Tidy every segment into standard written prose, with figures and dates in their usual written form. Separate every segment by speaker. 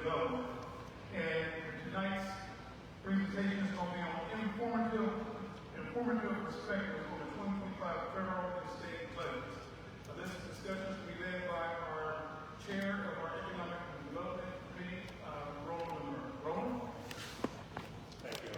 Speaker 1: development. And tonight's presentation is going to be on informative perspectives on the 2025 federal and state budgets. This discussion will be led by our chair of our Economic Development Committee, Roland Lemur. Roland?
Speaker 2: Thank you.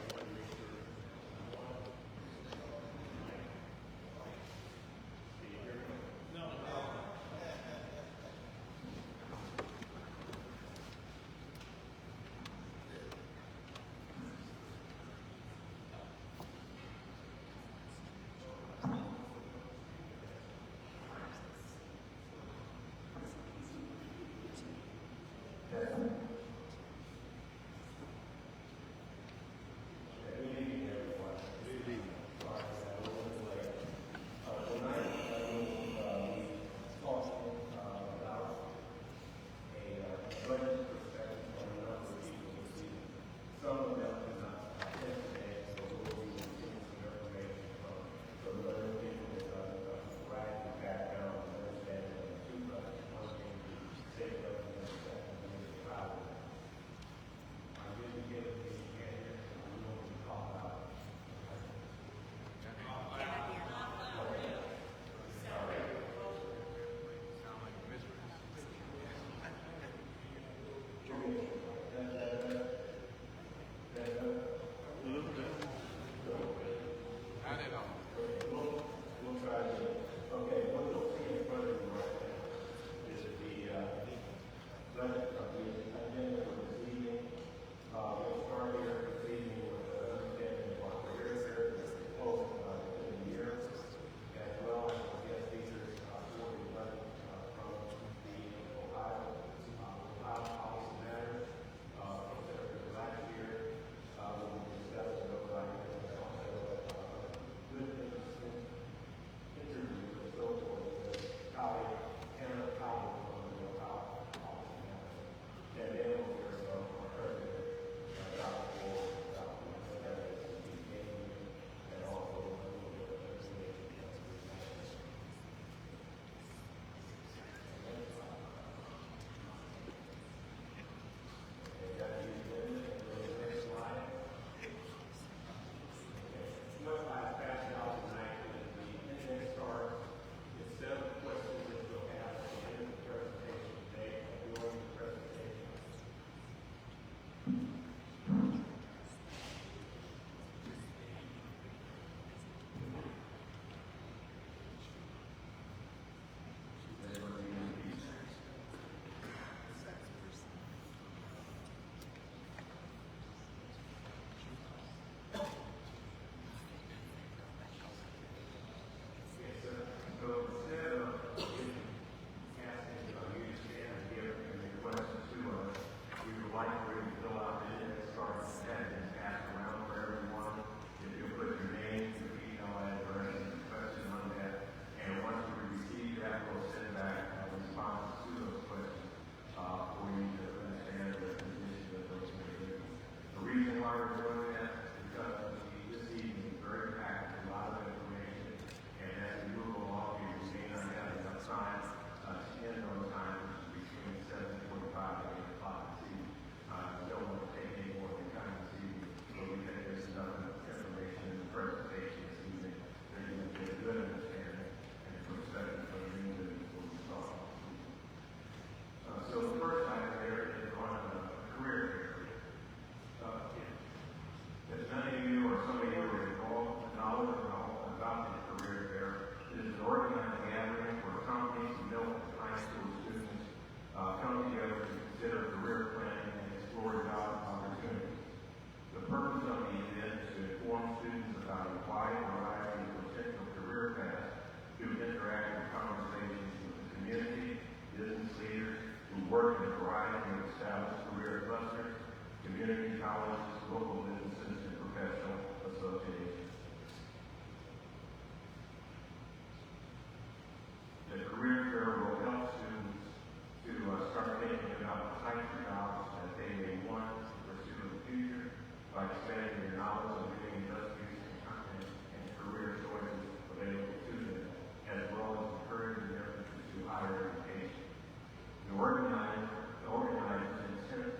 Speaker 1: The organizers intend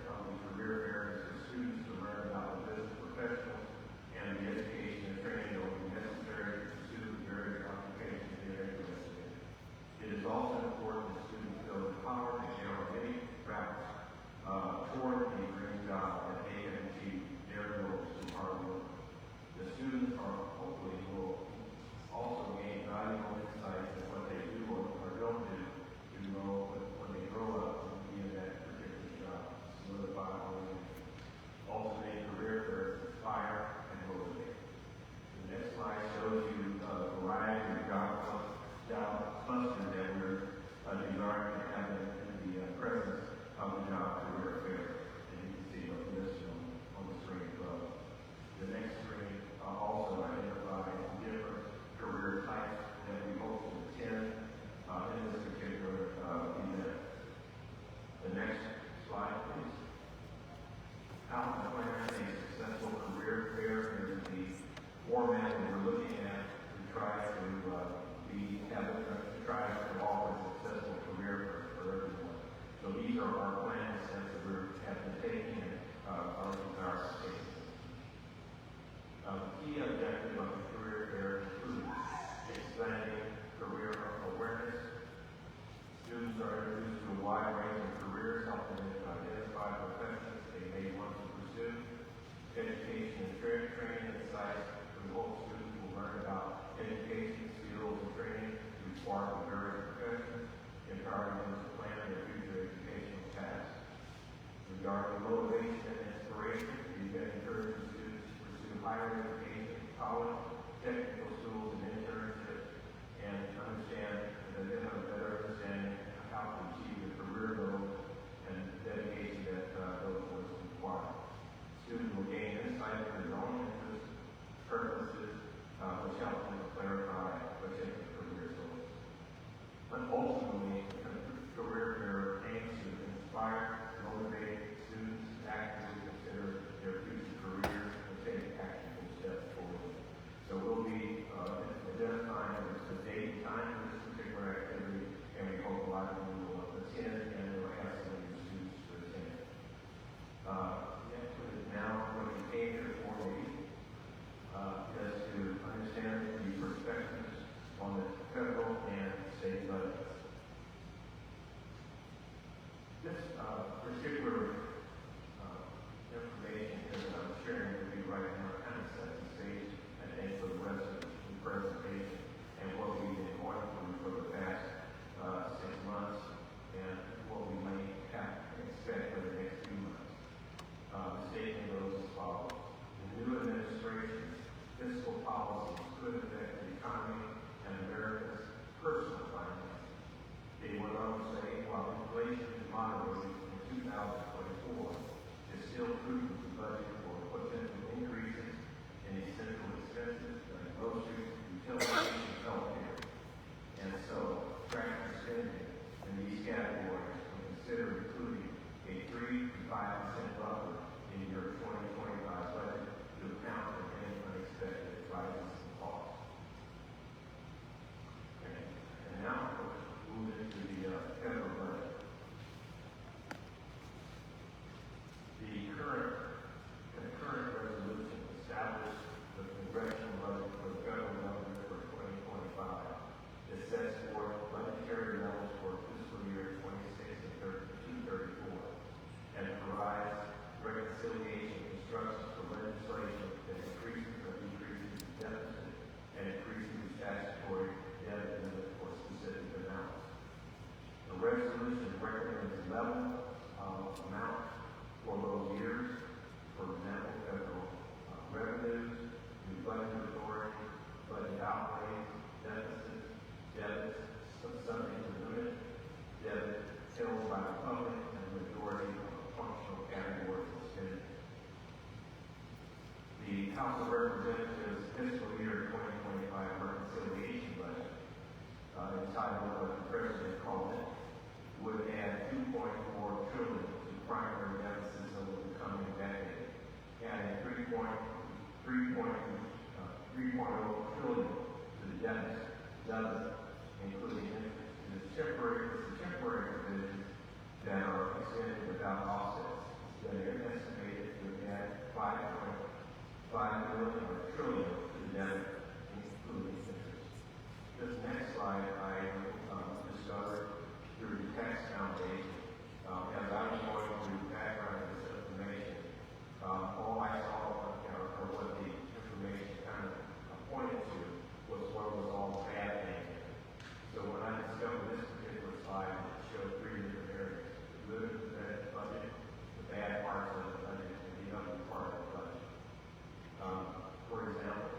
Speaker 3: spark of various professions, empowering them to plan their future educational tasks. Regarding motivation and inspiration, the event encourages students to pursue higher education, college, technical schools, and internships, and understand that they have a better understanding of how to achieve the career goals and dedication that those goals require. Students will gain insight into their own interests, purposes, which help them to clarify potential career goals. But ultimately, the career fair aims to inspire, motivate students to actively consider their future careers and take actionable steps forward. So we'll be identifying the date and time for this particular activity, and we hope a lot of you will attend and will have some of your students to attend. Now, what we came here for is to understand the perspectives on the federal and state budgets. This particular information that I'm sharing with you right now kind of sets the stage, I think, for the rest of the presentation and what we've been going through for the past 6 months and what we may have to expect for the next few months. The statement goes as follows. The new administration's fiscal policies could affect the economy and America's personal finances. They went on to say, while inflation is moderating in 2024, it's still prudent to budget for potential increases in essential expenses like groceries, utilities, and healthcare. And so, tracking spending in these categories will consider including a 3 to 5% buffer in your 2025 budget to account for any unexpected rises in costs. Okay. And now, we'll move into the federal budget. The concurrent resolution established the congressional budget for the federal government for 2025. It sets forth budgetary levels for fiscal year 26 and 234 and provides reconciliation instructions for legislation that increases or decreases the deficit and increases the statutory debt limit for specific amounts. The resolution recommends level amount for those years, for example, federal revenues, new budget authority, budget outlays, deficits, debits, subject to limit, debit held by the public, and the majority of functional categories of spending. The House of Representatives fiscal year 2025 reconciliation budget, entitled what the President called it, would add $2.4 trillion to primary deficits over the coming decade, adding 3.0 trillion to the deficit, including interest. It's temporary provisions that are extended without offsets. That are estimated to add 5.5 billion or trillion to the deficit, including interest. This next slide I discovered through the Tax Foundation. As I was going through the background of this information, all I saw, or what the information kind of pointed to, was what was all bad things. So when I discovered this particular slide, it showed 3 different areas: the good of the budget, the bad parts of the budget, and the other part of the budget. For example,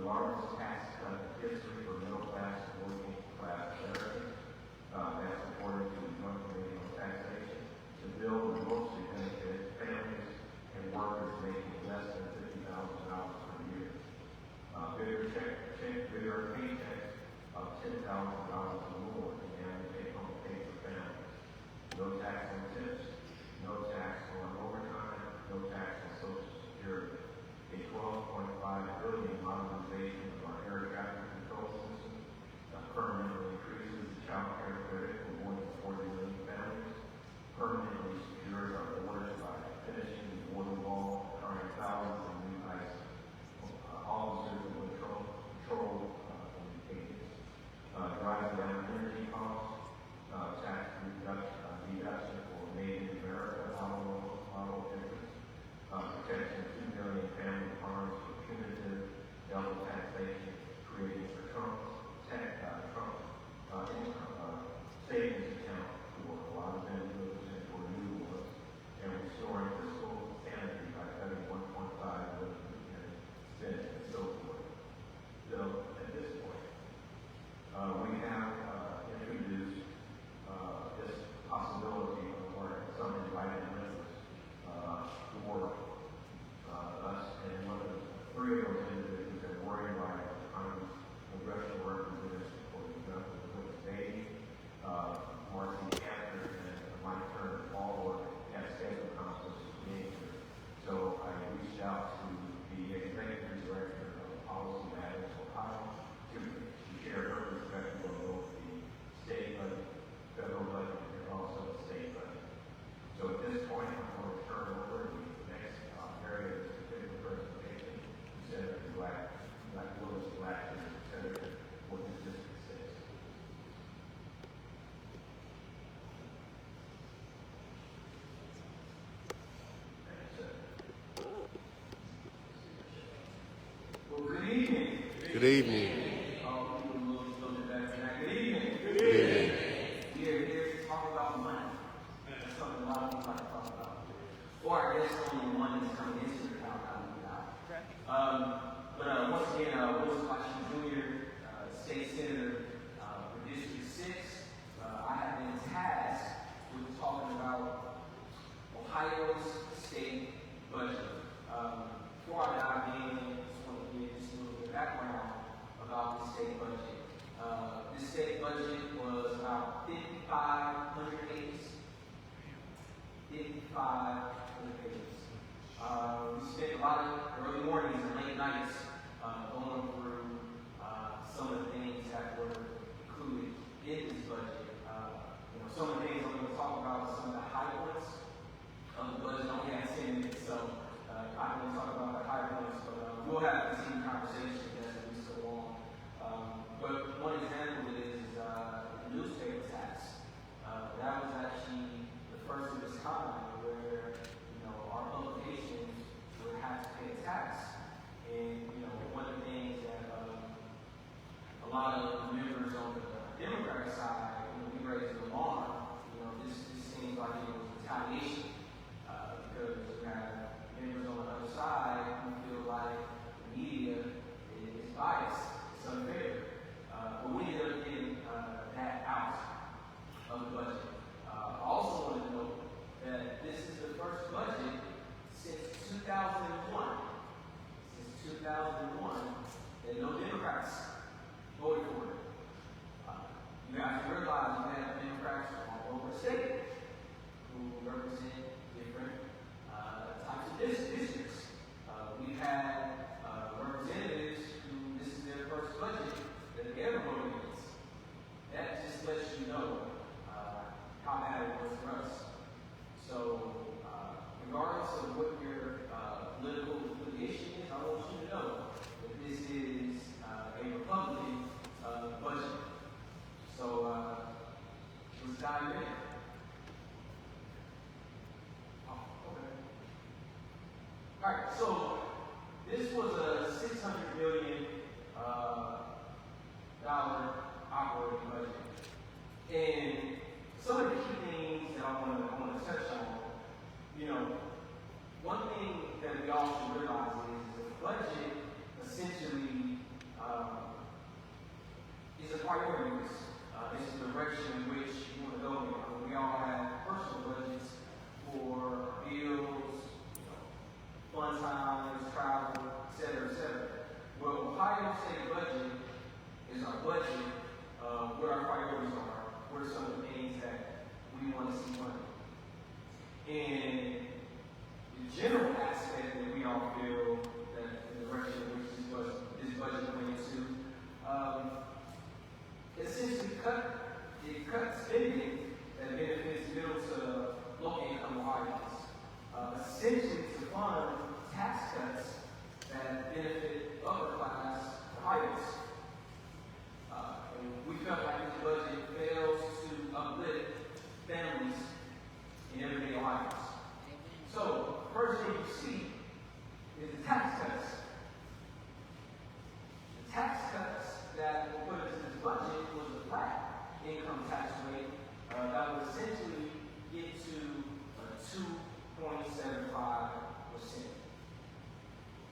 Speaker 3: largest tax cut in history for middle-class and working-class Americans. That's according to the Joint Committee on Taxation. The bill will mostly benefit families and workers making less than $50,000 per year. Bigger paychecks of $10,000 or more in annual take-home pay for families. No tax on tips, no tax on overtime, no tax on Social Security. A $12.5 billion modernization of our air traffic control system that permanently increases the child care credit for more than 40 million families, permanently secures our borders by finishing the border wall, hiring thousands of new ICE officers and control indicators, driving down energy costs, tax deduction for Made in America model difference, protection of 2 million family farms from punitive double taxation created for Trump savings account for a lot of individuals and for new ones, and restoring fiscal sanity by cutting $1.5 billion in spending and so forth. So at this point, we have introduced this possibility of some invited members for us, and one of the three of those individuals that worry about Congress, congressional representatives for the government, Beatty, Marcy Kaptur, and Mike Turner, all were at scheduled conflicts of nature. So I reached out to the executive director of Policy Matters Ohio to share her perspective on both the state budget, federal budget, and also the state budget. So at this point, I'm going to turn over the next area of this particular presentation to Senator Willis Blackton, Senator for the District 6.
Speaker 4: Well, good evening.
Speaker 5: Good evening.
Speaker 4: Good evening. We are here to talk about money. That's something a lot of people like to talk about. Or I guess only one is coming into the town. But once again, Willis Washington Jr., State Senator for District 6. I have been tasked with talking about Ohio's state budget. Before I dive in, I just want to give just a little bit of background about the state budget. This state budget was about 5,500 pages. 5,500 pages. We spent a lot of early mornings and late nights going through some of the things that were included in this budget. Some of the things I'm going to talk about are some of the high points of the budget. I only have 10 minutes, so I'm going to talk about the high points, but we'll have a continued conversation as we go on. But one example is the newspaper tax. That was actually the first of its kind where our publications would have to pay a tax. And one of the things that a lot of members on the Democratic side, we raised an alarm. This seems like it was retaliation because you have members on the other side who feel like the media is biased, it's unfair. But we ended up getting that out of the budget. I also want to note that this is the first budget since 2001. Since 2001, that no Democrats voted for it. You have to realize you have Democrats all over the state who represent different types of districts. We've had representatives who this is their first budget that they ever voted against. That just lets you know how bad it was for us. So, regardless of what your political affiliation is, I want you to know that this is a Republican budget. So, let's dive in. All right, so this was a $600 billion operating budget, and some of the key things that I want to touch on. One thing that we all should realize is the budget essentially And the general aspect that we all feel that the direction in which this budget went into, essentially cut spending that benefits middle to low income audience, essentially to fund tax cuts that benefit upper class audience. And we felt like this budget fails to uplift families in everyday lives. So, first thing you see is the tax cuts. The tax cuts that were put into this budget was a flat income tax rate that would essentially get to 2.75%.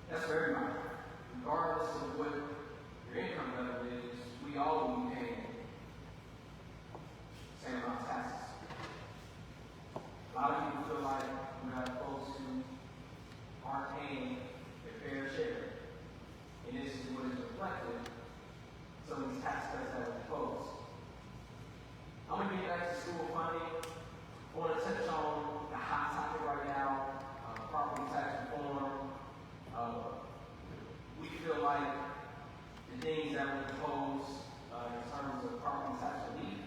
Speaker 4: That's for everybody. Regardless of what your income level is, we all will be paying the same amount of taxes. A lot of people feel like we have folks who aren't paying their fair share. And this is what is reflected in some of these tax cuts that were proposed. I'm going to get back to school funding. I want to touch on the hot topic right now, property tax reform. We feel like the things that were proposed in terms of property tax relief,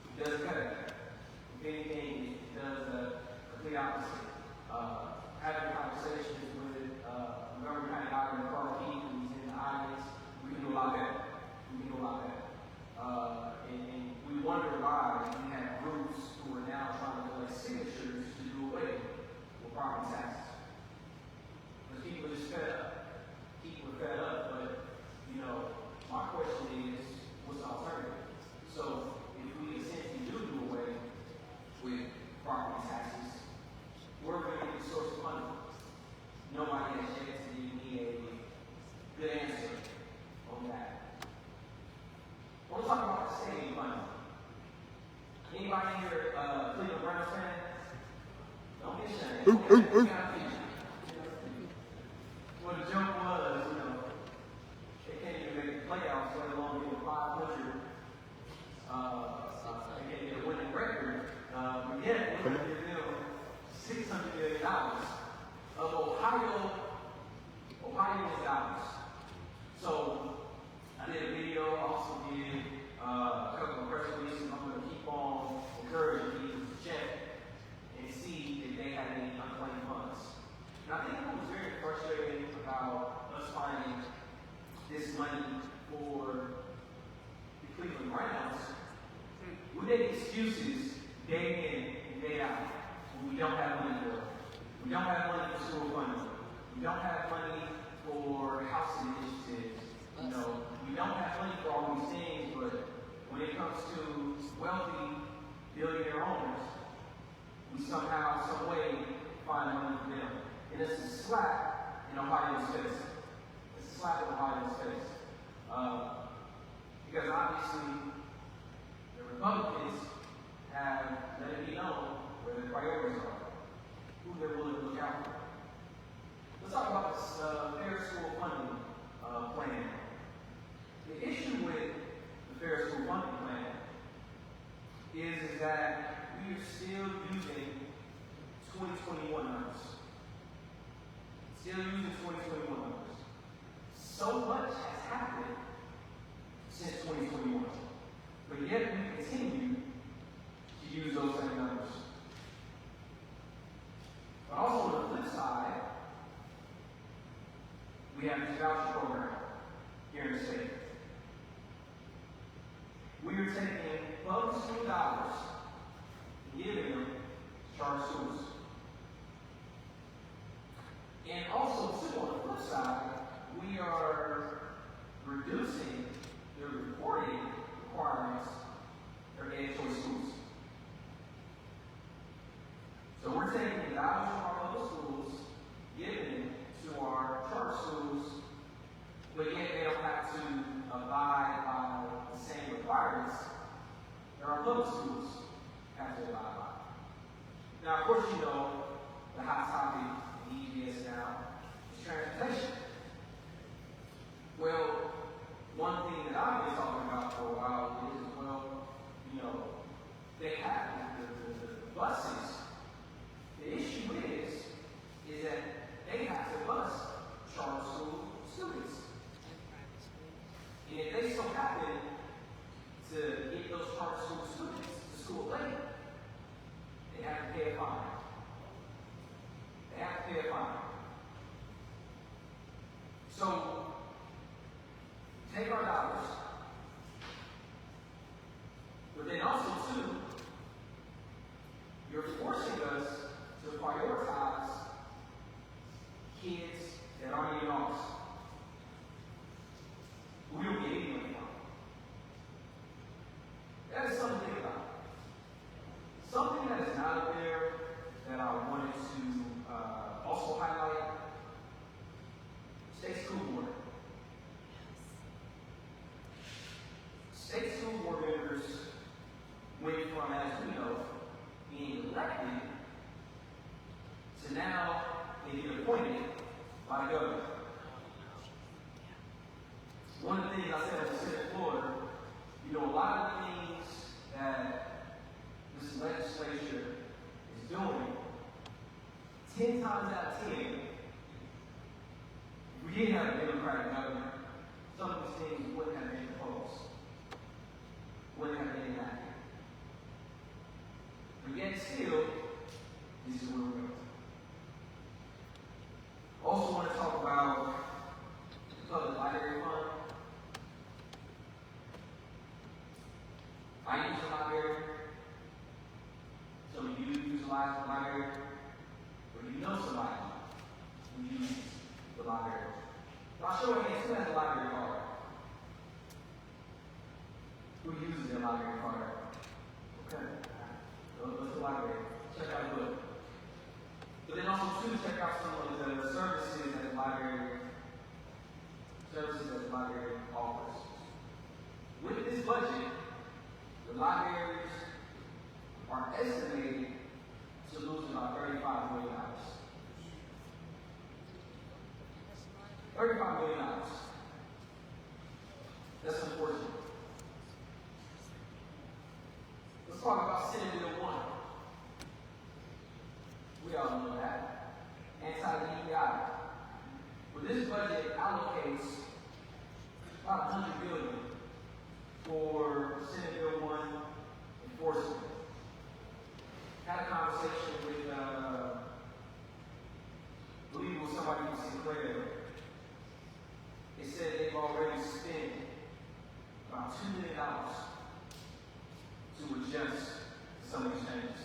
Speaker 4: it does cut it. If anything, it does the complete opposite. Having conversations with Montgomery County Auditor Carl Keith, who's in the audience, we can do a lot better. And we wonder why we have groups who are now trying to collect signatures to do away with property taxes. Because people are just fed up. People are fed up, but, my question is, what's the alternative? So, if we essentially do away with property taxes, we're going to get the source of money. Nobody has yet to give me a good answer on that. I want to talk about the stadium money. Anybody here Cleveland Browns fan? Don't be ashamed. Well, the joke was, they can't even make the playoffs, let alone get 500. They can't get a winning record. But yet, we're going to give them $600 million of Ohio's dollars. So, I did a video, also did a couple of press releases. I'm going to keep on encouraging people to check and see if they have any unclaimed funds. And I think what was very frustrating about us finding this money for the Cleveland Browns, we make excuses day in and day out when we don't have money for it. We don't have money for school funding. We don't have money for housing initiatives. We don't have money for all these things, but when it comes to wealthy billionaire owners, we somehow, some way, find money for them. And it's a slap in Ohio's face. It's a slap in Ohio's face. Because obviously, the Republicans have let it be known where their priorities are, who they're willing to look out for. Let's talk about this fair school funding plan. The issue with the fair school funding plan is that we are still using 2021 numbers. Still using 2021 numbers. So much has happened since 2021. But yet we continue to use those same numbers. But also on the flip side, we have this voucher program here in the state. We are taking public school dollars and giving them to charter schools. And also, too, on the flip side, we are reducing the reporting requirements for ed choice schools. So we're taking the dollars from our public schools, giving them to our charter schools, but yet they don't have to abide by the same requirements that our public schools have to abide by. Now, of course, the hot topic in EGS now is transportation. Well, one thing that I've been talking about for a while is, they have the buses pay a fine. They have to pay a fine. So, take our dollars, but then also, too, you're forcing us to prioritize kids that aren't even ours. We don't get any money from. That is something to think about. Something that is not up there that I wanted to also highlight: state school board. State school board members went from, as we know, being elected to now being appointed by the governor. One of the things I said on the Senate floor, a lot of things that this legislature is doing, 10 times out of 10, if we didn't have a Democratic governor, some of these things wouldn't have been proposed, wouldn't have been enacted. But yet still, this is where we're going. Also want to talk about the public library fund. I use the library. Some of you utilize the library. Or you know somebody who uses the library. I'll show you hands. Who has a library card? Who uses their library card? Okay. Go to the library. Check out the book. But then also, too, check out some of the services that the library offers. With this budget, the libraries are estimated to lose about $35 million. $35 million. That's unfortunate. Let's talk about Senate Bill 1. We all know that. Anti-DEI. But this budget allocates about $100 billion for Senate Bill 1 enforcement. Had a conversation with, I believe it was somebody from Sinclair. They said they've already spent about $2 million to adjust some of these changes.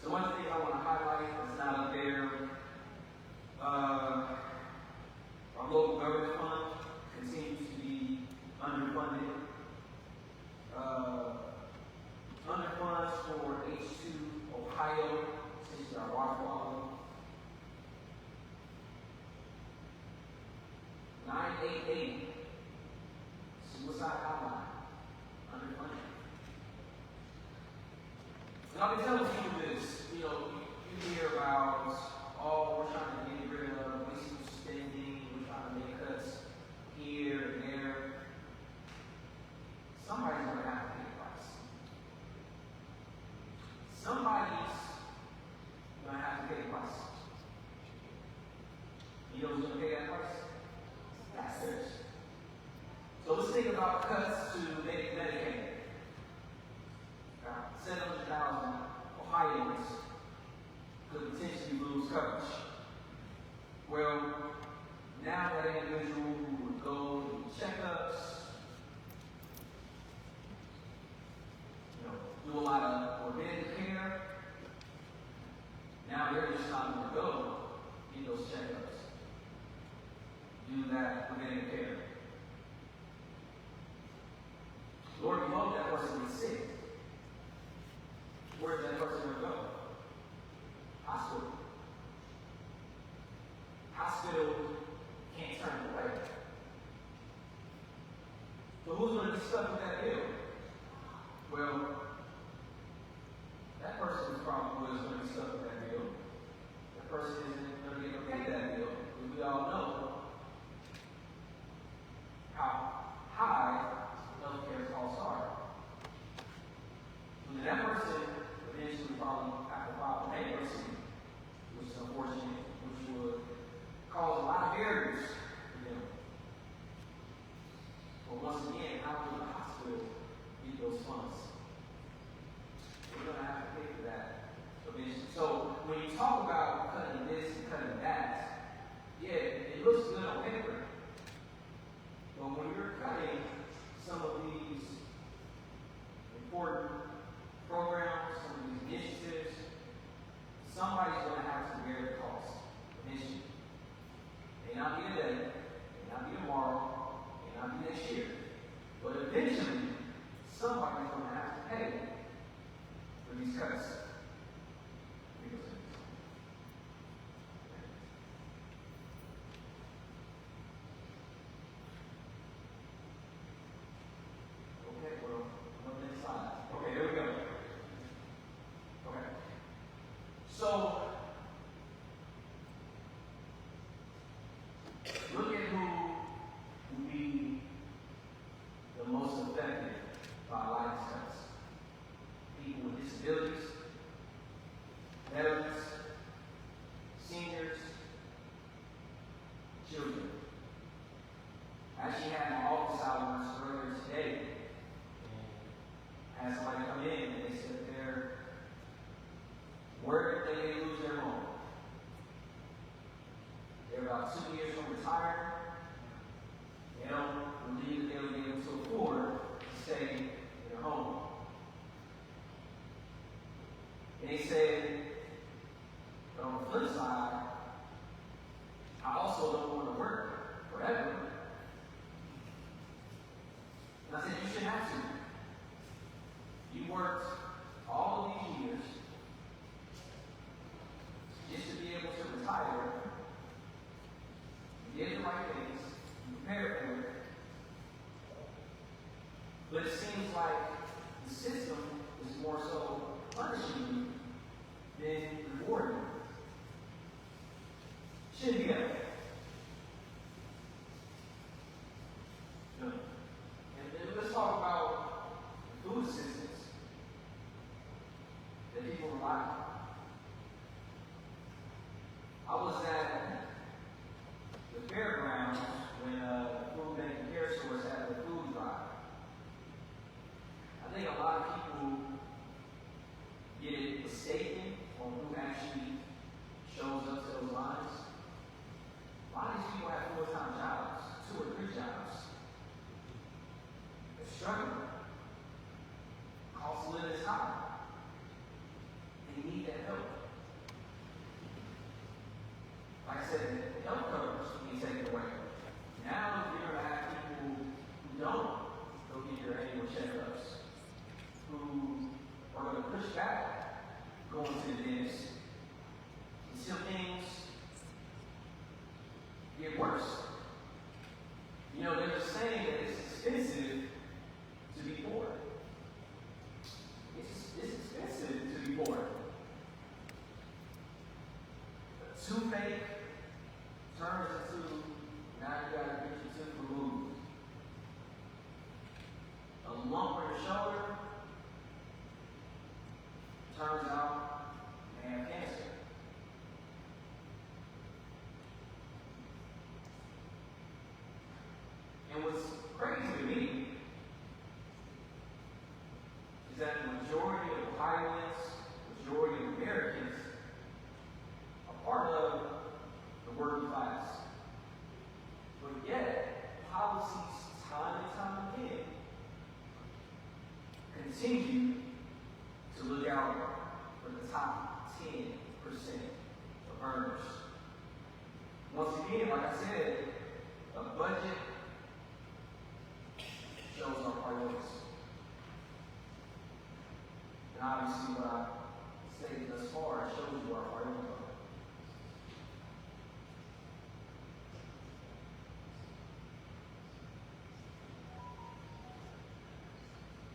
Speaker 4: So one thing I want to highlight that's not up there, our local government fund continues to be underfunded. Underfunds for H2 Ohio, essentially our water quality. 988, suicide hotline, underfunded. And I've been telling people this, you hear about, we're trying to get rid of wasteful spending, we're trying to make cuts here and there. Somebody's going to have to pay the price. Somebody's going to have to pay the price. You know who's going to pay that price? Taxpayers. So let's think about cuts to Medicaid. 700,000 Ohioans could potentially lose coverage. Well, now that individual who would go to checkups, do a lot of preventive care, now they're just not going to go get those checkups. Do that preventive care. Lord, we hope that person gets sick. Where's that person going to go? Hospital. Hospital can't turn it away. So who's going to be stuck with that bill? Well, that person probably is going to be stuck with that bill. That person isn't going to be able to pay that bill. Because we all know how high healthcare costs are. And that person eventually probably have to file bankruptcy, which is unfortunate, which would cause a lot of barriers for them. But once again, how will the hospital get those funds? We're going to have to pay for that. somebody's going to have to bear the cost eventually. May not be today, may not be tomorrow, may not be next year, but eventually somebody's going to have to pay for these cuts. Okay, well, on the next slide. Okay, there we go. Okay. So, look at who will be the most affected by life cuts. People with disabilities, veterans, seniors, children. I actually had my office hours earlier today, and had somebody come in and they said they're worried that they may lose their home. They're about 2 years from retirement. They don't believe that they'll be able to afford to stay in their home. And they said, but on the flip side, I also don't want to work forever. And I said, you shouldn't have to. You worked all of these years just to be able to retire. You did the right things. You prepared for it. But it seems like the system is more so punishing you than rewarding you. Shouldn't be that way. And let's talk about food assistance that people rely on. I was at the fairgrounds when Food Bank and Care Stores had the food drive. I think a lot of people get it mistaken on who actually shows up to those lines. A lot of these people have full-time jobs, 2 or 3 jobs. They're struggling. Cost of living is high. They need that help. Like I said, the health coverage can be taken away. Now you're going to have people who don't go get their annual checkups, who are going to push back going to the dentist until things get worse. You know, there's a saying that it's expensive to be poor. It's expensive to be poor. Toothache turns into, now you got to get your tooth removed. A lump on your shoulder turns out you have cancer. And what's crazy to me is that the majority of Ohioans, majority of Americans, are part of the working class. But yet, policies time and time again continue to look out for the top 10% of earners. Once again, like I said, a budget shows our priorities. And obviously what I stated thus far shows you our priorities.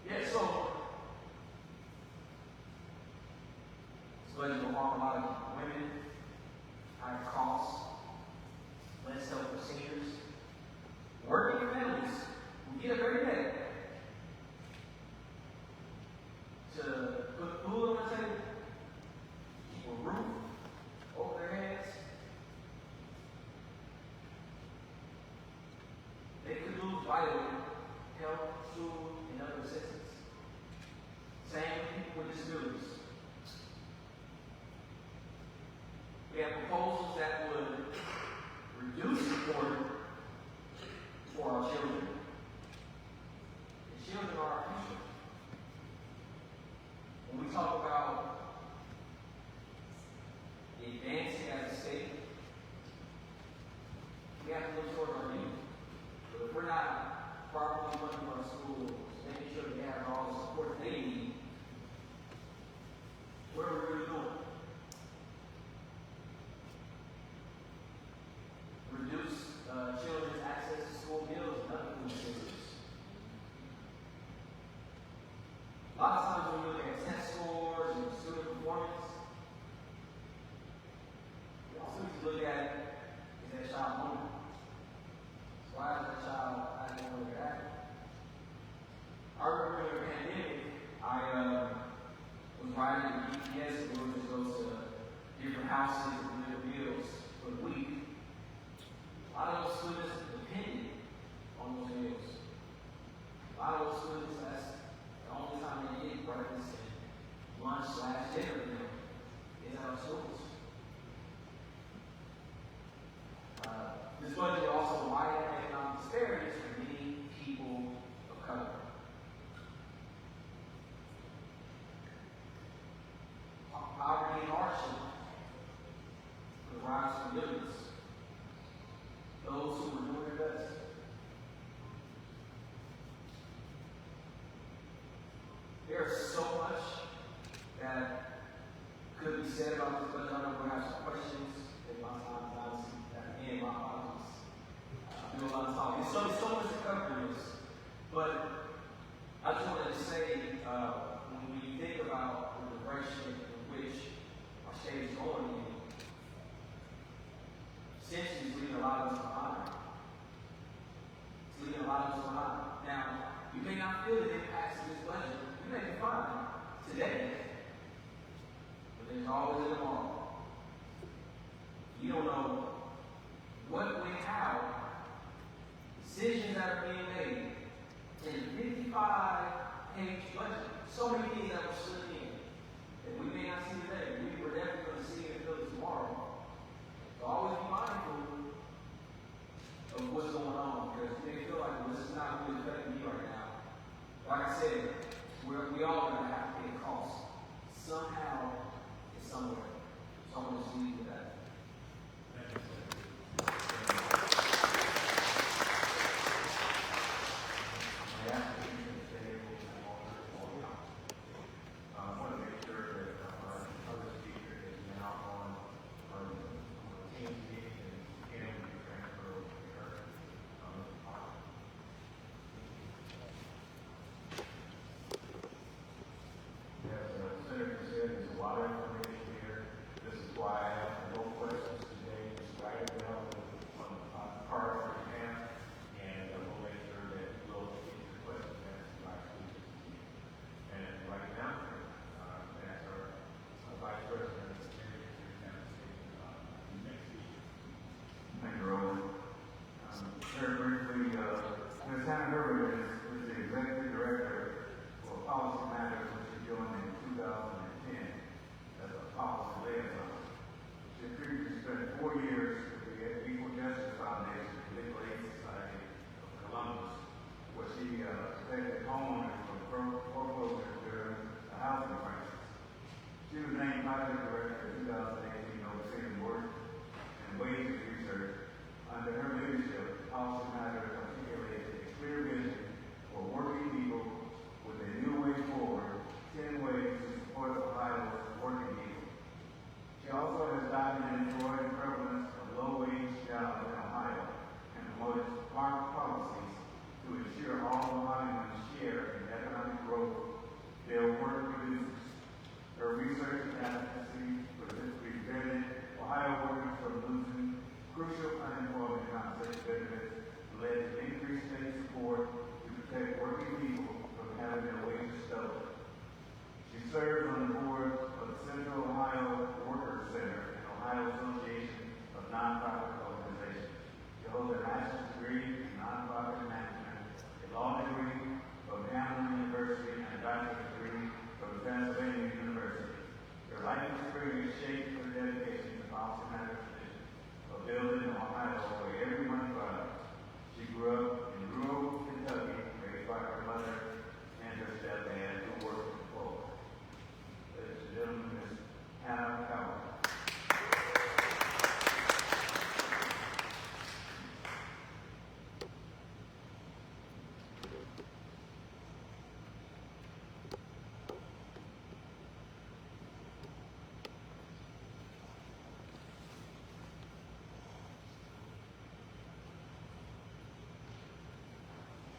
Speaker 4: Yeah, so this budget will harm a lot of women, higher costs, less help for seniors. Working families will get up every day to put food on the table, keep a roof over their heads. They could lose vital health, food, and other assistance. Same with people with disabilities. We have proposals that would reduce support UPS, and we'll just go to different houses and deliver meals for the week. A lot of those students depend on those meals. A lot of those students, that's the only time they get breakfast and lunch/dinner with them is at our schools. This budget also widened economic disparities for many people of color. Poverty and hardship for the rise of millions. Those who were doing their best. There is so much that could be said about this budget. I know we'll have some questions. In my time, obviously, and my apologies. I do a lot of talking. It's so much to cover in this. But I just wanted to say, when you think about the direction in which our state is going in, essentially it's leaving a lot of us behind. It's leaving a lot of us behind. Now, you may not feel the impact of this budget. You may be fine today, but there's always a tomorrow. You don't know what, when, how. Decisions that are being made in a 55-page budget. So many things that were slipped in that we may not see today. We were definitely going to see and feel it tomorrow. So always be mindful of what's going on, because you may feel like, well, this is not really affecting me right now. Like I said, we all going to have to pay a cost somehow and somewhere. So I'm going to just leave with that.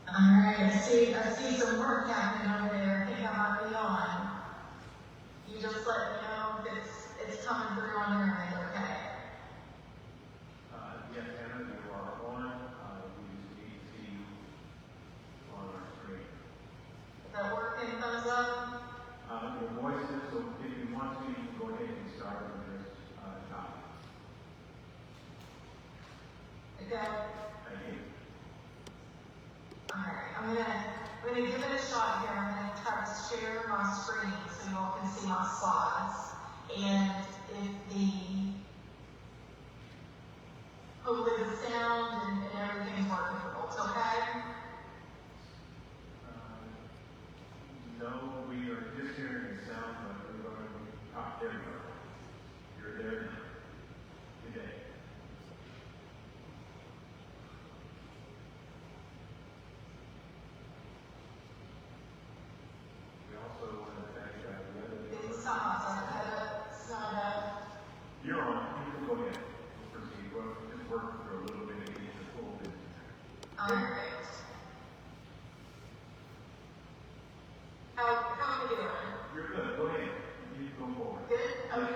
Speaker 5: All right, I see some work happening over there. I think I might be on. You just let me know if it's coming through on your end, okay?
Speaker 3: Yes, Anna, you are on. We just need to see on our screen.
Speaker 5: Is that working, thumbs up?
Speaker 3: Your voices, so if you want Thank you.
Speaker 5: Alright, I'm gonna give it a shot here. I'm gonna try to share my screen so y'all can see my slides. And if hopefully the sound and everything's working for folks, okay?
Speaker 3: No, we are just hearing the sound, but we're going to, there we go. You're there now. Today. We also want to thank the other.
Speaker 5: It's not
Speaker 3: You're on. You can go ahead. We'll proceed. We'll just work through a little bit of getting the full business.
Speaker 5: alright. How are we doing?
Speaker 3: You're good. Go ahead. You go forward.
Speaker 5: Good? Okay.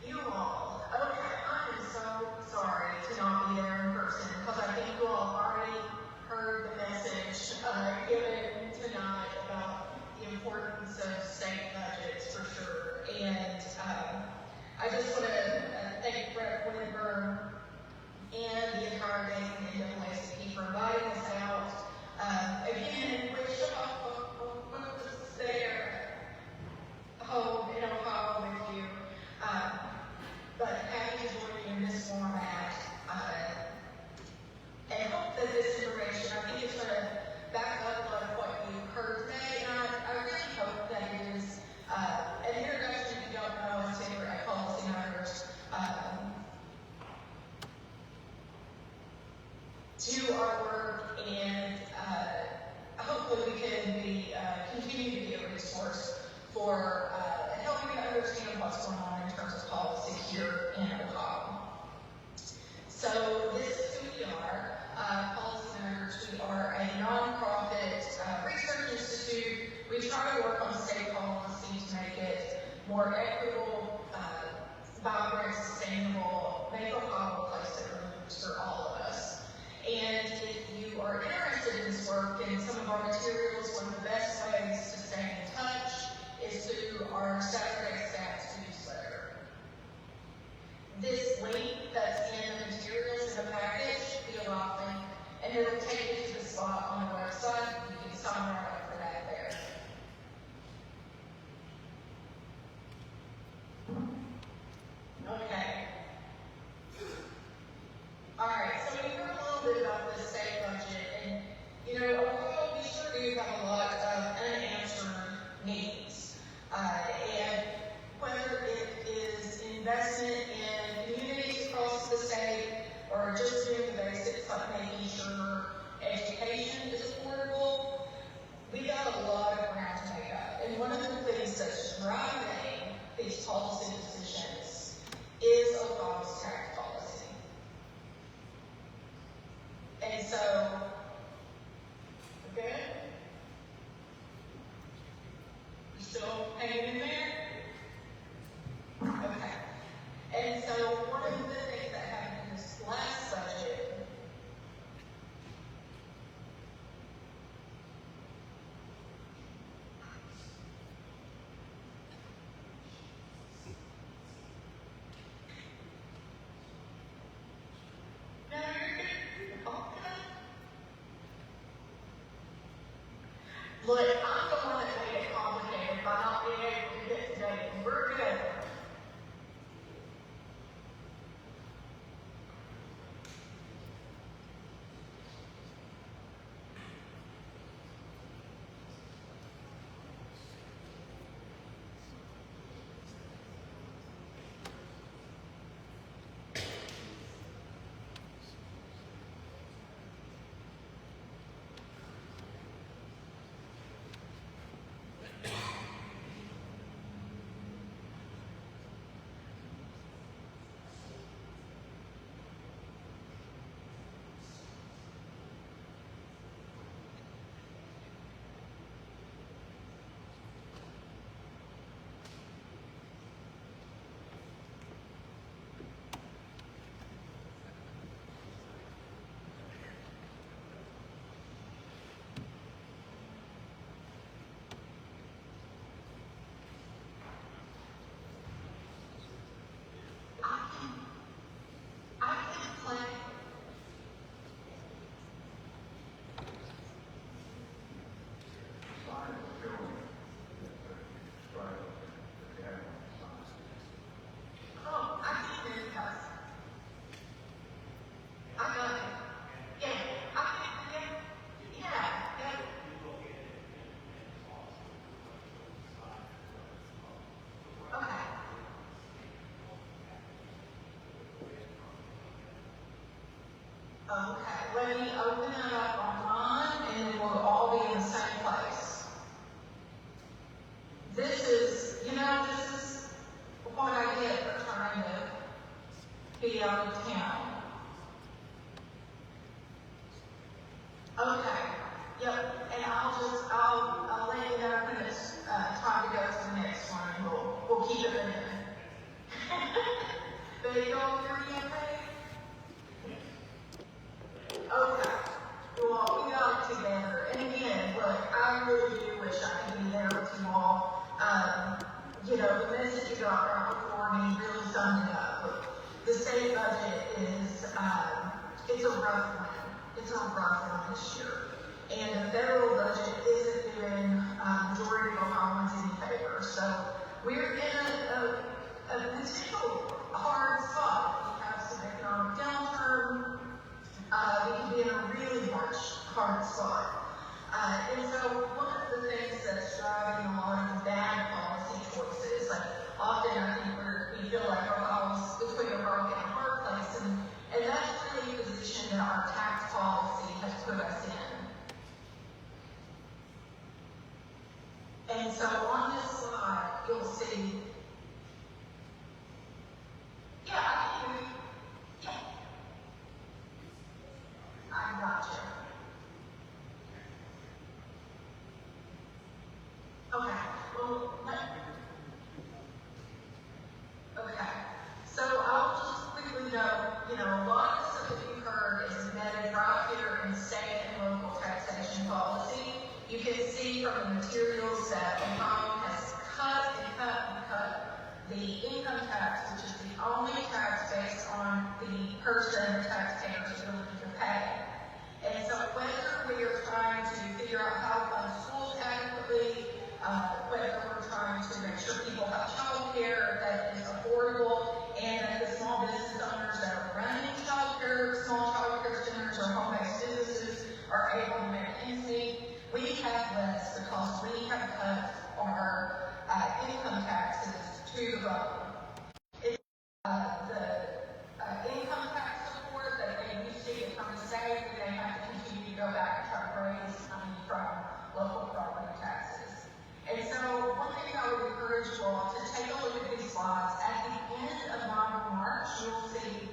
Speaker 5: You all, okay, I am so sorry to not be there in person, because I think you all already heard the message, given tonight about the importance of state budgets for sure. And, I just want to thank Brett Winburn and the entire Dayton NAACP for inviting us out. Again, wish was there home in Ohio with you. But happy to join you in this format. And hope that this information, I think it's going to back up a lot of what you heard today. And I really hope that it is an introduction, if you don't know, to policy matters, to our work, and hopefully we can be continue to be a resource for helping you understand what's going on in terms of policy here in Ohio. So this is who we are, Policy Matters. We are a nonprofit research institute. We try to work on state policy to make it more equitable, vibrant, sustainable, make Ohio a place that moves for all of us. And if you are interested in this work and some of our materials, one of the best ways to stay in touch is through our Saturday Stats newsletter. This link that's in the materials in the package, the allot link, and it'll take you to the spot on the website. You can sign right up for that there. Okay. Alright, so we heard a little bit about the state budget, and Ohio, we sure do have a lot of unanswered needs. And whether it is investment in communities across the state, or just doing the basics like making sure education is affordable, we got a lot of ground to make up. And one of the things that's driving these policy decisions is Ohio's tax policy. And so, okay? You still hanging in there? Okay. And so one of the things that happened in this last budget Okay, let me open it up online and then we'll all be in the same place. This is what I get for trying to be out of town. Okay, yep, and I'll let you know when it's time to go to the next one, and we'll keep it moving. But you all hear me okay? Okay, well, we got it together, and again, look, I really do wish I could be there with you all. The message you got right before me really summed it up. Look, the state budget is, it's a rough one. It's a rough one this year. And the federal budget isn't doing majority of Ohioans any favor. So we're in a potential hard spot. We have some economic downturn. We can be in a really hard spot. And so one of the things that's driving a lot of bad policy choices, like often I think we feel like Ohio's between a rock and a hard place, and that's really a position that our tax policy has put us in. And so on this slide, you'll see, yeah, I can hear you. Yeah. I got you. Okay, well, okay. So I'll just quickly note, a lot of the stuff that you've heard is embedded right here in state and local taxation policy. You can see from the materials that Ohio has cut the income tax, which is the only tax based on the person the taxpayer's ability to pay. And so whether we are trying to figure out how to fund schools adequately, whether we're trying to make sure people have child care that is affordable, and that the small business owners that are running small child care centers or home-based businesses are able to make ends meet, we have less because we have cut our income taxes to the bottom. The income tax support that they used to get from the state, they have to continue to go back and try to raise money from local property taxes. And so one thing I would encourage you all to take a look at these slides. At the end of my remarks, you'll see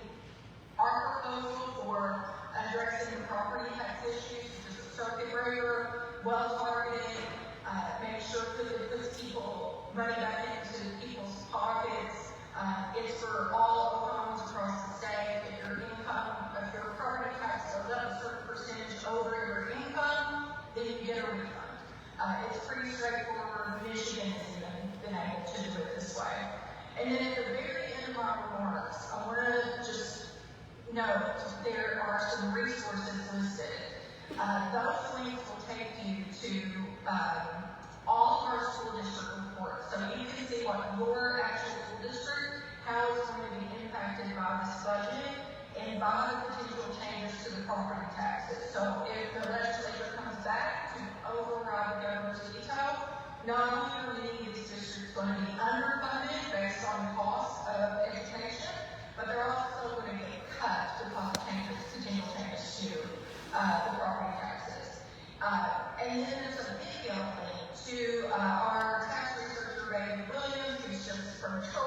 Speaker 5: our proposal for addressing the property tax issues, which is a circuit breaker, well targeted, make sure that it puts money back into people's pockets. It's for all homes across the state. If your property tax goes up a certain percentage over your income, then you get a refund. It's pretty straightforward. Michigan has even been able to do it this way. And then at the very end of my remarks, I want to just note there are some resources listed. Those links will take you to all of our school district reports. So you can see what your actual school district, how it's going to be impacted by this budget and by the potential changes to the property taxes. So if the legislature comes back to override the governor's veto, not only are many of these districts going to be underfunded based on the cost of education, but they're also going to get cut because of potential changes to the property taxes. And then there's a video link to our tax researcher, Ray Williams, who's just from Troy.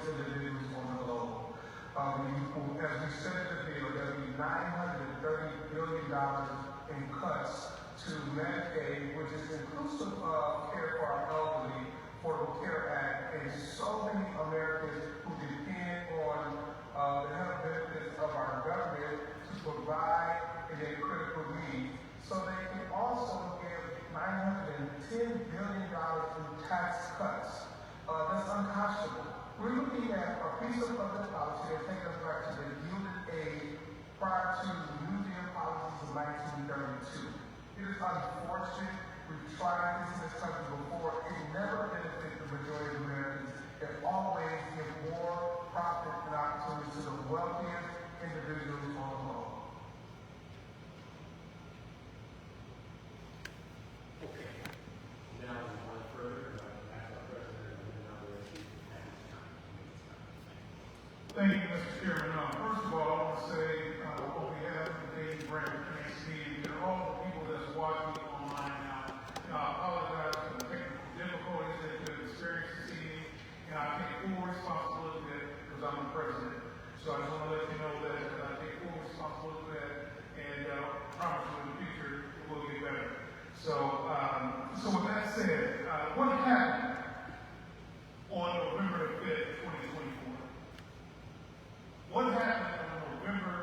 Speaker 1: individuals on the globe. As we said in the bill, there'll be $930 billion in cuts to Medicaid, which is inclusive of care for our elderly, Affordable Care Act, and so many Americans who depend on the health benefits of our government to provide in their critical needs. So they can also give $910 billion in tax cuts. That's unconscionable. We're looking at a piece of public policy that takes us back to the Gilded Age prior to the New Deal policies of 1932. It is unfortunate. We've tried this in this country before. It never benefits the majority of Americans. It always gives more profit and opportunities to the wealthiest individuals on the globe.
Speaker 2: Okay. Now, one further, I'd like to ask our president of the inauguration at this time.
Speaker 1: Thank you, Mr. Chairman. First of all, I want to say what we have today, Brand KC, and all the people that's watching online now. I apologize for the technical difficulties that you've experienced this evening, and I take full responsibility for that because I'm the president. So I just want to let you know that I take full responsibility for that, and promise you in the future it will get better. So with that said, what happened on November 5th, 2024? What happened on November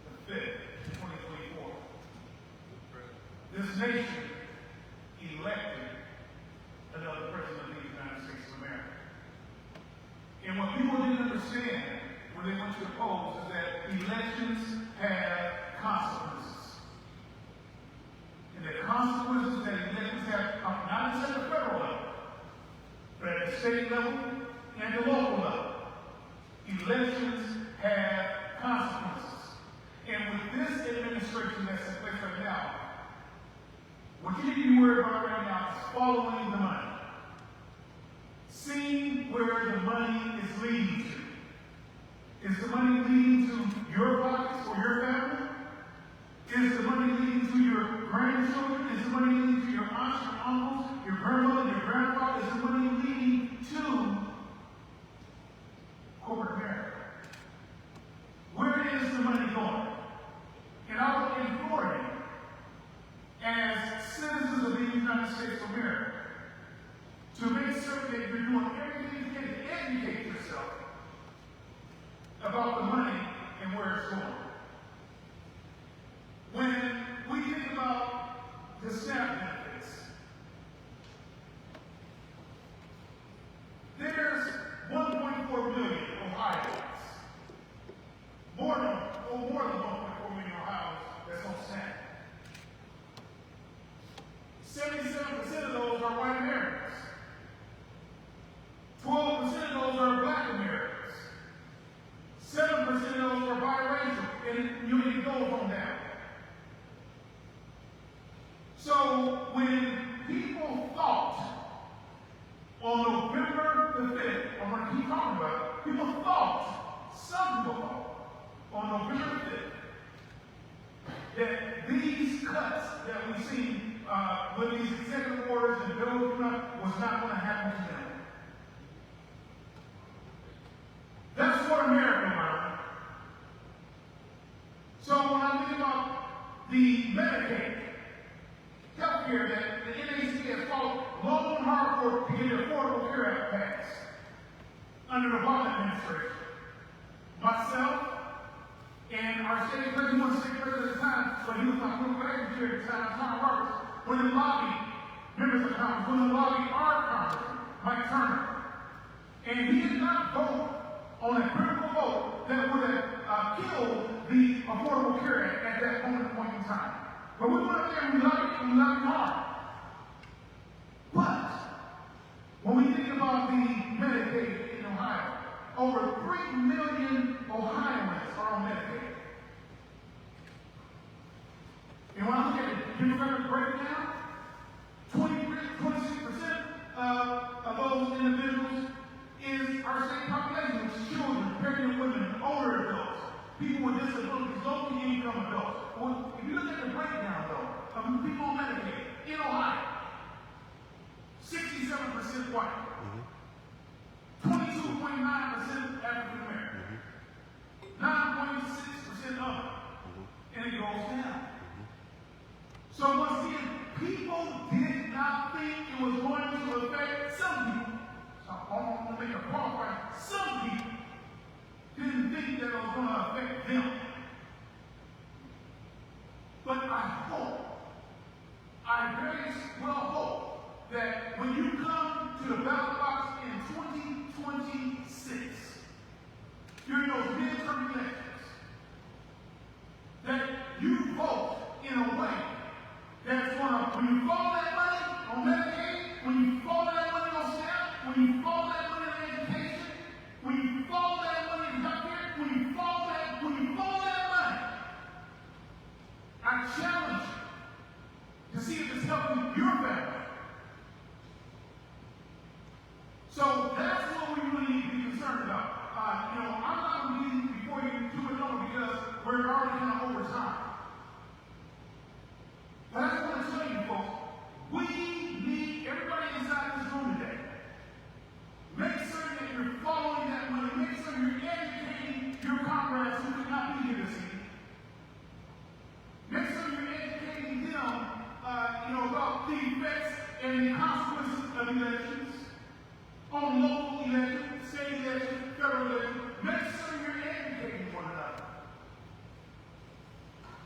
Speaker 1: the 5th, 2024? This nation elected another president of the United States of America. And what people didn't understand when they went to the polls is that elections have consequences. And the consequences that elections have, not just at the federal level, but at the state level and the local level. Elections have consequences. And with this administration that's in place right now, what you need to be worried about right now is following the money. Seeing where the money is leading to. Is the money leading to your pockets or your family? Is the money leading to your grandchildren? Is the money leading to your aunts, your uncles, your grandmother, your grandfather? Is the money leading to corporate America? Where is the money going? And I would implore you, as citizens of the United States of America, to make certain that you're doing everything you can to educate yourself about the money and where it's going. When we think about the SNAP benefits, there's 1.4 million Ohioans. More than 1.4 million Ohioans that's on SNAP. 77% of those are white Americans. 12% of those are black Americans. 7% of those are biracial. And it goes on down. So when people thought on November the 5th, I'm going to keep talking about it, some people thought on November the 5th that these cuts that we see with these executive orders and bills was not going to happen to them. That's what America learned. So when I think about the Medicaid, health care that the NAC has fought long and hard for to get the Affordable Care Act passed under the Obama administration. Myself and our state president, he wasn't state president at the time, but he was my political secretary at the time, Tom Roberts, when they lobbied members of Congress, when they lobbied our Congressman, Mike Turner. And he did not vote on a critical vote that would have killed the Affordable Care Act at that point in time. But we went up there and we lobbied hard. But when we think about the Medicaid in Ohio, over 3 million Ohioans are on Medicaid. And when I look at the demographic breakdown, 26% of those individuals is our state population, which is children, pregnant women, older adults, people with disabilities, low-income adults. Well, if you look at the breakdown, though, of people on Medicaid in Ohio, 67% white, 22.6% 9.9% African American, 9.6% other, and it goes down. So once again, people did not think it was going to affect some people. So I want to make a qualify. Some people didn't think that it was going to affect them. But I very well hope that when you come to the ballot box in 2026, during those midterm elections, that you vote in a way that's going to, when you follow that money on Medicaid, when you follow that money on SNAP, when you follow that money in education, when you follow that money in healthcare, when you follow that money, I challenge you to see if it's helping your family. So that's what we really need to be concerned about. I'm not going to be before you do it over because we're already kind of over time. But I just want to tell you, folks, we need everybody inside this room today. Make certain that you're following that money. Make certain you're educating your comrades who could not be here this evening. Make certain you're educating them, about the effects and the consequences of elections, on local elections, state elections, federal elections. Make certain you're educating one another.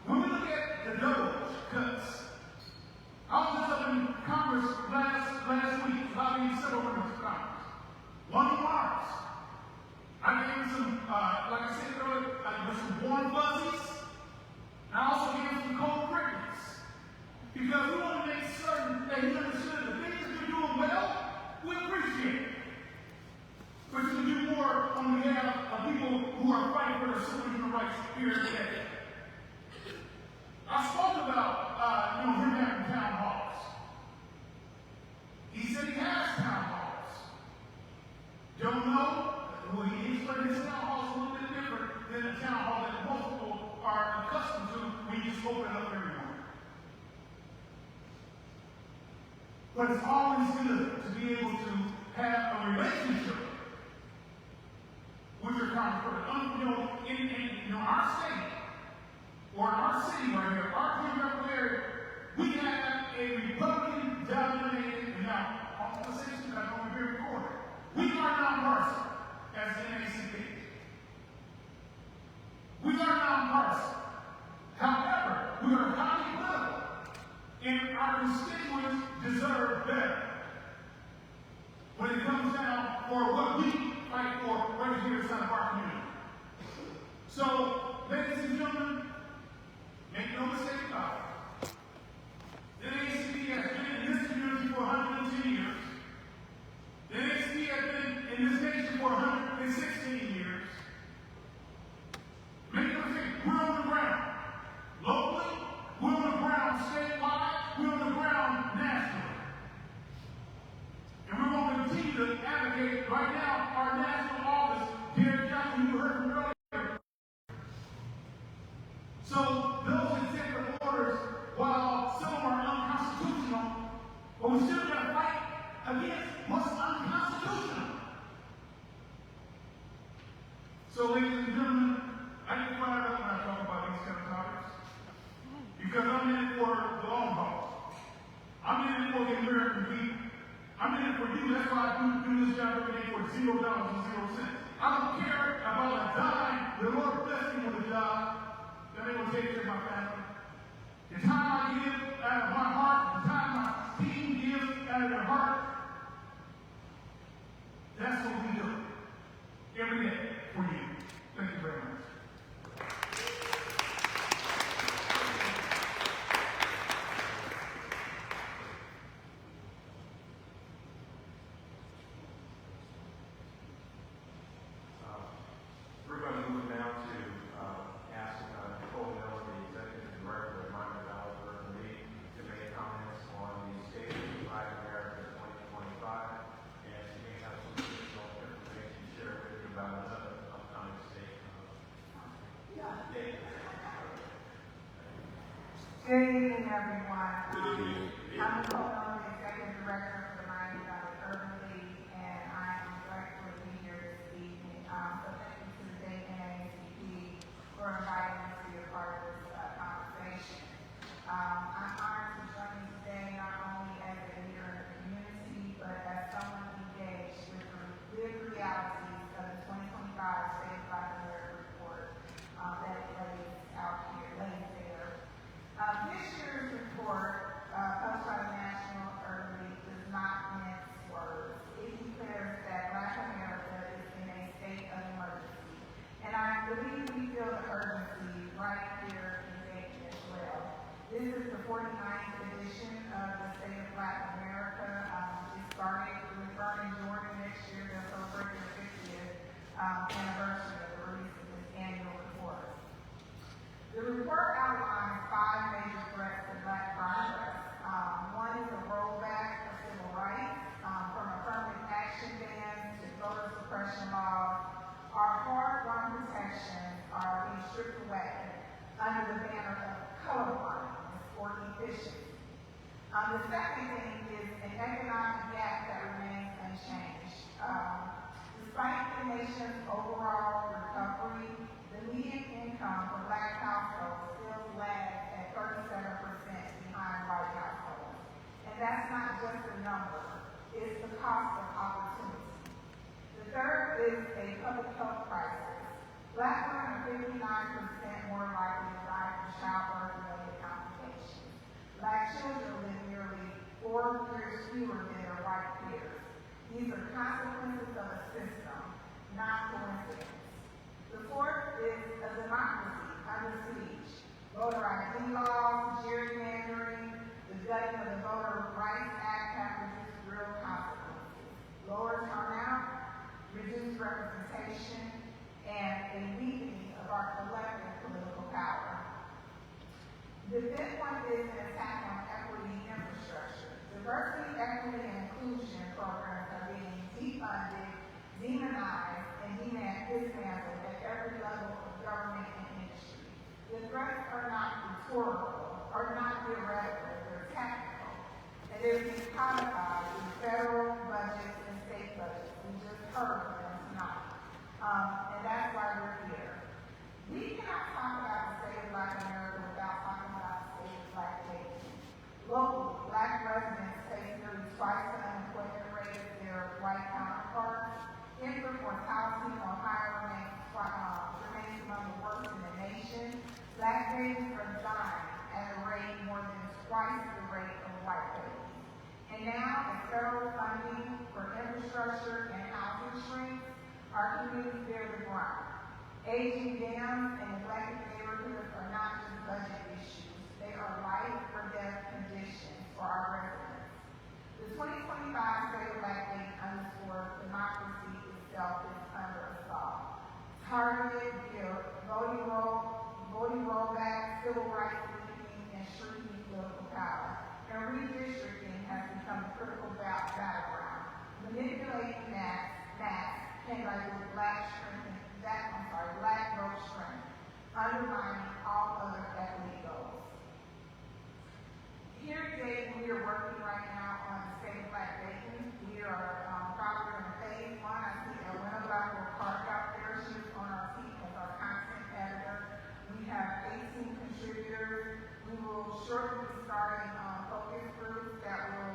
Speaker 1: When we look at the DOGE cuts, I was just up in Congress last week, lobbying several members of Congress. One of Mars. I gave some, like I said earlier, with some warm fuzzies. I also gave him some cold crickets. Because we want to make certain that he understood the things that you're doing well, we appreciate it. But you can do more on behalf of people who are fighting for their civil human rights here today. I spoke about, him having town halls. He said he has town halls. Don't know? Well, he explained his town halls a little bit different than the town hall that most people are accustomed to when you just open it up every morning. But it's always good to be able to have a relationship with your congressperson. In our state, or our city right here, our geographical area, we have a Republican-dominated, now, I'm going to say this because I know we're being recorded. We are nonpartisan as the NACP. We are nonpartisan. However, we are highly political, and our constituents deserve better when it comes down for what we fight for right here inside of our community. So, ladies and gentlemen, make no mistake about it. The NACP has been in this community for 110 years. The NACP has been in this nation for 116 years. Make no mistake, we're on the ground. Locally, we're on the ground statewide, we're on the ground nationally. And we're going to continue to advocate right now our national office, Derek Johnson, you heard from earlier. So those executive orders, while some are unconstitutional, but we still got to fight against what's unconstitutional. So, ladies and gentlemen, I get fired up when I talk about these kind of topics because I'm in it for the long haul. I'm in it for the American people. I'm in it for you. That's why I do this job every day for $0 and 0 cents. I don't care about a dime. The Lord bless me with a job that they will take care of my family. The time I give out of my heart, the time my team gives out of their heart, that's what we do every day for you. Thank you very much.
Speaker 3: We're going to move now to ask Nicole Miller, the Executive Director of Minor Valley Urban League, to make comments on the State of America 2025, and she may have some additional information to share with you about
Speaker 6: second thing is an economic gap that remains unchanged. Despite the nation's overall recovery, the median income for Black households still lags at 37% behind white households. And that's not just a number, it's the cost of opportunity. The third is a public health crisis. Black women are 59% more likely to die from childbirth-related complications. Black children live nearly 4 years fewer than their white peers. These are consequences of a system, not coincidence. The fourth is a democracy under siege. Voter ID laws, gerrymandering, the gutting of the Voter Rights Act have produced real consequences. Lower turnout, reduced representation, and a weakening of our collective political power. The fifth one is an attack on equity infrastructure. Diversity, equity, and inclusion programs are being defunded, demonized, and dismantled at every level of government and industry. The threats are not rhetorical, are not theoretical, they're tactical. And they're being codified in federal budgets and state budgets. We just heard from them tonight. And that's why we're here. We cannot talk about the state of Black America without talking about the state of Black Haiti. Locally, Black residents face nearly twice the unemployment rate as their white counterparts. Infant mortality in Ohio remains among the worst in the nation. Black babies are dying at a rate more than twice the rate of white babies. And now, as federal funding for infrastructure and housing shrinks, our communities bear the brunt. Aging dams and neglected neighborhoods are not just budget issues. They are life or death conditions for our residents. The 2025 State of Black Haiti underscores democracy itself is under assault. Targeted voting rollback, civil rights weakening, and shrinking political power. And redistricting has become a critical battleground. Manipulating maps can dilute black vote strength, undermining all other equity goals. Here at Dayton, we are working right now on the state of Black Dayton. We are probably in phase one. I see Elena Blackwell Park out there. She's on our team as our content editor. We have 18 contributors. We will shortly be starting focus groups that will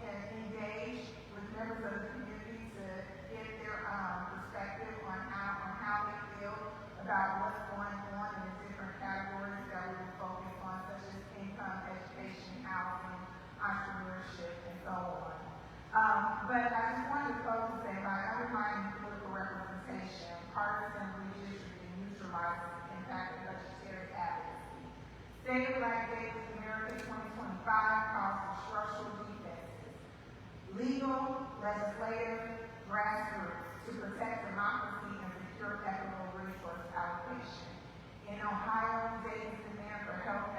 Speaker 6: engage with members of the community to get their perspective on how they feel about what's going on in the different categories that we will focus on, such as income, education, housing, entrepreneurship, and so on. But I just wanted to close and say, by undermining political representation, partisan redistricting neutralizes the impact of budgetary advocacy. State of Black Dayton America 2025 calls for structural defenses, legal, legislative, grassroots, to protect democracy and secure equitable resource allocation. In Ohio, Dayton's demand for health